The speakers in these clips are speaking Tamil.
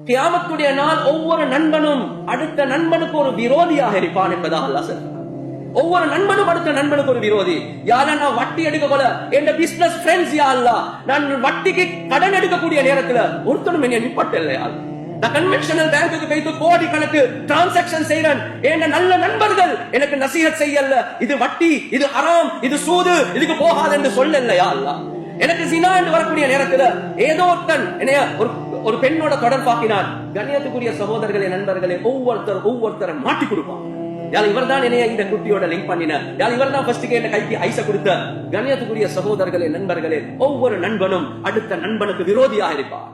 கியாமத்துடைய நாள் ஒவ்வொரு நண்பனும் அடுத்த நண்பனுக்கு ஒரு விரோதியாக இருப்பான் என்பதாக அல்லாஹ் சொல்றான். ஒவ்வொரு நண்பனும் அடுத்த நண்பனுக்கு ஒரு விரோதி. யாரா நான் வட்டி எடுக்க போல என் பிசினஸ் ஃப்ரெண்ட்ஸ் யா அல்லாஹ், நான் வட்டிக்கு கடன் எடுக்கக்கூடிய நேரத்துல ஒருத்தனும் என்ன நிப்பட்ட இல்லையா, நான் கன்வென்ஷனல் பேங்குக்கு போயிட்டு கோடி கணக்கு டிரான்சாக்சன் செய்றேன், என் நல்ல நண்பர்கள் எனக்கு நசீஹத் செய்யல, இது வட்டி, இது ஹராம், இது சூது, இதுக்கு போகாது என்று சொல்லலையா அல்லாஹ். எனக்கு ஜினா என்று வரக்கூடிய நேரத்துல ஏதோ ஒருத்தன் என்னைய ஒரு பெண்ணோட தொடர்பாக்கினான். கண்ணியத்துக்குரிய சகோதரர்களே, நண்பர்களே, ஒவ்வொருத்தரை மாட்டி கொடுப்பான். இவர் தான் என்னைய இந்த குட்டியோட லிங்க் பண்ணின, இவர் தான் ஃபர்ஸ்ட் கேட்ட கைக்கு ஐச கொடுத்த. கண்ணியத்துக்குரிய சகோதரர்களே, நண்பர்களே, ஒவ்வொரு நண்பனும் அடுத்த நண்பனுக்கு விரோதியாக இருப்பார்.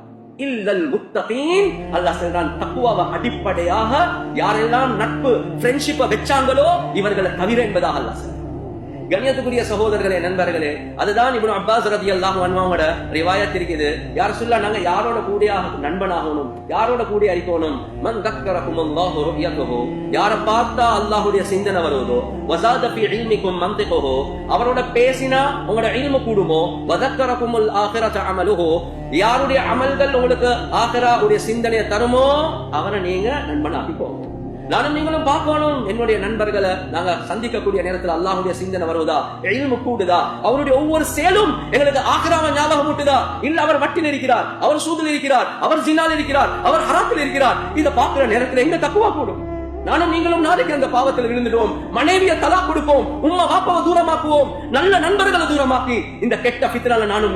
இல்லல் முத்தகீன், அல்லாஹ் சொல்றான், தக்வாவை அடிப்படையாக யாரெல்லாம் நட்பு ஃப்ரெண்ட்ஷிப்பை வெச்சாங்களோ இவர்களை தவிர என்பதாக அல்லாஹ் சொல்றான். கண்ணியத்துக்குரிய சகோதரர்களே, நண்பர்களே, அதுதான் இப்னு அப்பாஸ் ரலியல்லாஹு அன்ஹுவோட ரிவாயத் இருக்குது. யார் சொல்ல, நாங்க யாரோட கூடிய நண்பனாகணும், யாரோட கூடிய அறிக்கணும், மன் தக்கரகுமுல்லாஹு ருயதுஹு, யாரை பார்த்தா அல்லாஹ்வுடைய சிந்தனை வருவதோ, வஸாத ஃபீ இல்மிக்கும் மன்திகுஹு, அவரோட பேசினா உங்களோட இல்மு கூடுமோ, வதக்கரகுமுல் ஆகிரத அமலுஹு, யாருடைய அமல்கள் உங்களுக்கு ஆகிராவுடைய சிந்தனையை தருமோ அவரை நீங்க நண்பனாக்கிக்கோங்க. நானும் நீங்களும் பார்க்கணும், என்னுடைய நண்பர்களை நாங்க சந்திக்கக்கூடிய நேரத்தில் அல்லாஹ்வுடைய சிந்தனை வருவதா, இல்மு கூடுதா, அவருடைய ஒவ்வொரு செயலும் எங்களுக்கு ஆகிராவை ஞாபகம் ஊட்டுதா, இல்ல அவர் வட்டில் இருக்கிறார், அவர் சூதில் இருக்கிறார், அவர் ஜினால் இருக்கிறார், அவர் ஹராத்தில் இருக்கிறார், இதை பார்க்கிற நேரத்தில் எங்க தக்குவா கூடும். நானும் நீங்களும் நாளைக்கு அந்த பாவத்தில் விழுந்துடுவோம், மனைவியை தலா கொடுப்போம், உம்மா வாப்பாவை தூரமாக்குவோம், நல்ல நண்பர்களை தூரமாக்கி இந்த கெட்ட ஃபித்னால நானும்